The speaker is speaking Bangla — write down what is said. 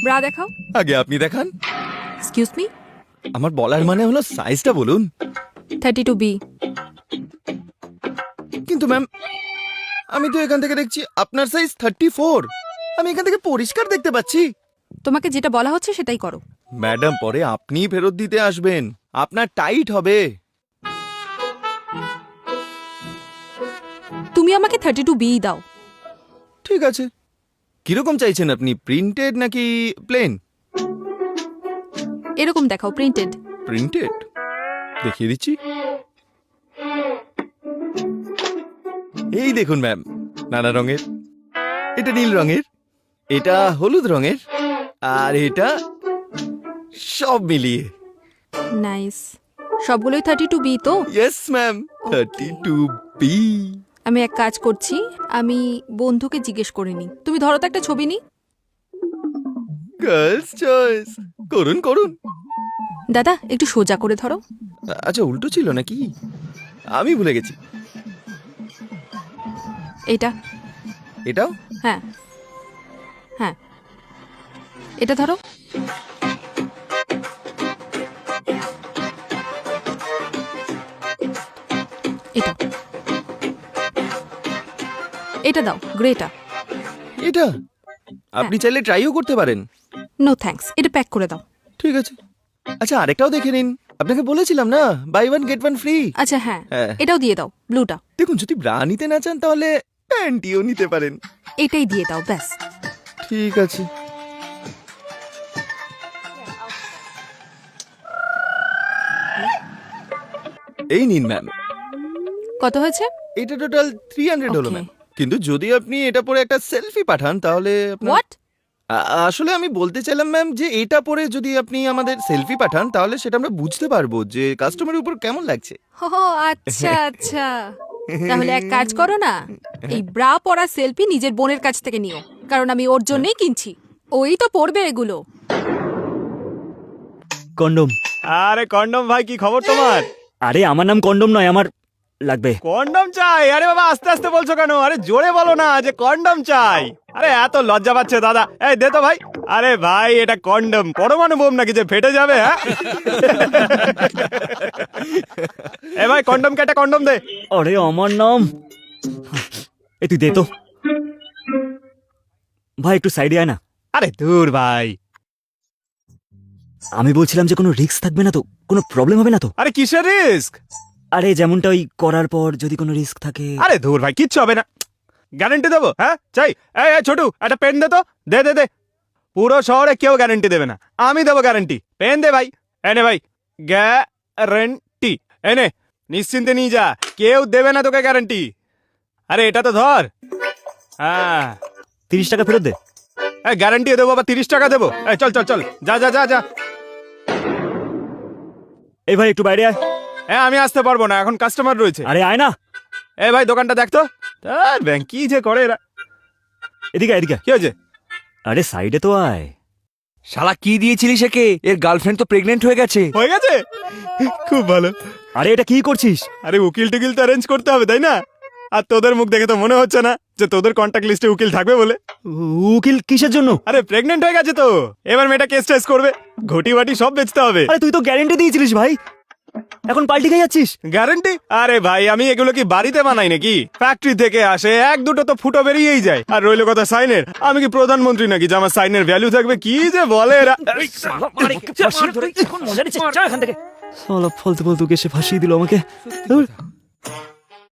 ব্রা দেখাও। আগে আপনি দেখান। এক্সকিউজ মি, আমার বলার মানে হলো সাইজটা বলুন। 32B। কিন্তু ম্যাম, আমি তো এখান থেকে দেখছি আপনার সাইজ 34। আমি এখান থেকে পরিষ্কার দেখতে পাচ্ছি। তোমাকে যেটা বলা হচ্ছে সেটাই করো। ম্যাডাম, পরে আপনিই ফেরত দিতে আসবেন, আপনার টাইট হবে। তুমি আমাকে 32B দাও। ঠিক আছে, কিরকম চাইছেন আপনি, প্রিন্টেড নাকি প্লেন? এরকম দেখাও, প্রিন্টেড। প্রিন্টেড দেখিয়ে দিচ্ছি। এই দেখুন ম্যাম, নানা রঙের। এটা নীল রঙের, এটা হলুদ রঙের, আর এটা সব মিলিয়ে। নাইস। সবগুলোই 32B তো? Yes ma'am, 32B। আমি এক কাজ করছি, আমি বন্ধুকে জিজ্ঞেস করে নি। তুমি ধরো তো একটা ছবি নি। গার্লস চয়েস, করুন করুন। দাদা একটু সোজা করে ধরো। আচ্ছা, উল্টো ছিল নাকি? আমি ভুলে গেছি। এটা। এটাও? হ্যাঁ হ্যাঁ, এটা ধরো। এটা, এটা দাও, গ্রেটা। এটা আপনি চাইলে ট্রাইও করতে পারেন। নো থ্যাঙ্কস, এটা প্যাক করে দাও। ঠিক আছে। আচ্ছা, আরেকটাও দেখে নিন, আপনাকে বলেছিলাম না, buy one get one free. আচ্ছা হ্যাঁ, হ্যাঁ। এটাও দিয়ে দাও, ব্লুটা। দেখুন, যদি ব্রা নিতে না চান তাহলে প্যান্টিও নিতে পারেন। এটাই দিয়ে দাও, ব্যাস। ঠিক আছে। এই নিন ম্যাম। কত হয়েছে? এটা টোটাল 300 হলো Okay. ম্যাম। কিন্তু যদি আপনি এটা পরে একটা সেলফি পাঠান তাহলে আপনার- হোয়াট? আসলে আমি বলতে চাইলাম ম্যাম যে এটা পরে যদি আপনি আমাদের সেলফি পাঠান তাহলে সেটা আমরা বুঝতে পারবো যে কাস্টমারের উপর কেমন লাগছে। ও আচ্ছা আচ্ছা, তাহলে এক কাজ করো না, এই ব্রা পরা সেলফি নিজের বোনের কাছ থেকে নিও, কারণ আমি ওর জন্যই কিনছি, ওই তো পরবে এগুলো। কন্ডম। আরে কন্ডম ভাই, কি খবর তোমার? আরে আমার নাম কন্ডম নয়, আমার লাগবে। কন্ডম চাই? আরে বাবা, আস্তে আস্তে বলছো কেন? আরে জোরে বলো না যে কন্ডম চাই। আরে এত লজ্জা পাচ্ছে দাদা। এই দে তো ভাই। আরে ভাই, এটা কন্ডম, পরমাণু বোম নাকি যে ফেটে যাবে? হ্যাঁ এ ভাই, কন্ডম কেটে কন্ডম দে। আরে আমার নাম, এ তুই দে তো ভাই, একটু সাইডে আয় না। আরে দূর ভাই। আমি বলছিলাম যে কোনো রিস্ক থাকবে না তো, কোনো প্রবলেম হবে না তো? আরে কিসের রিস্ক? আরে যেমনটা ওই করার পর যদি কোনো রিস্ক থাকে। আরে দূর ভাই, কিচ্ছু হবে না, গ্যারান্টি দেবো। হ্যাঁ চাই। এই এই ছোটু, একটা পেন দে তো। দে দে দে। পুরো শহরে কেউ গ্যারান্টি দেবে না, আমি দেবো গ্যারান্টি। পেন দে ভাই। এনে ভাই, গ্যারান্টি। এনে, নিশ্চিন্তে নিয়ে যা, কেউ দেবে না তোকে গ্যারান্টি। আরে এটা তো ধর। হ্যাঁ, 30 টাকা ফেরত দে। গ্যারান্টি দেবো, আবার 30 টাকা দেবো? এই চল চল চল, যা যা যা যা। এই ভাই একটু বাইরে আয়। হ্যাঁ, আমি আসতে পারবো না, এখন কাস্টমার রয়েছে। আরে আয় না। এই ভাই, দোকানটা দেখতো। তার ব্যাংক কি যে করে এরা। এদিকে এদিকে। কি হয়েছে? আরে সাইডে তো আয়। শালা কি দিয়েছিলিস একে? এর গার্লফ্রেন্ড তো প্রেগনেন্ট হয়ে গেছে। হয়ে গেছে? খুব ভালো। আরে এটা কি করছিস? আরে উকিল টুকিল তো অ্যারেঞ্জ করতে হবে, তাই না? আর তোদের মুখ দেখে তো মনে হচ্ছে না যে তোদের কন্ট্যাক্ট লিস্টে উকিল থাকবে বলে। উকিল কিসের জন্য? আরে প্রেগনেন্ট হয়ে গেছে তো, এবার মেয়েটা কেস টেস করবে, ঘটি বাটি সব বেচতে হবে। আরে তুই তো গ্যারেন্টি দিয়েছিলিস ভাই, এখন পাল্টি খেয়ে যাচ্ছিস। গ্যারান্টি? আরে ভাই, আমি এগুলো কি বাড়িতে বানাই নাকি? ফ্যাক্টরি থেকে আসে, এক দুটো তো ফুটো বেরিয়েই যায়। আর রইলো কথা সাইনের, আমি কি প্রধানমন্ত্রী নাকি যে আমার সাইনের ভ্যালু থাকবে? কি যে বলে এরা। শালা ফালতু ফালতু কেসে ফাঁসিয়ে দিল আমাকে। ধুর।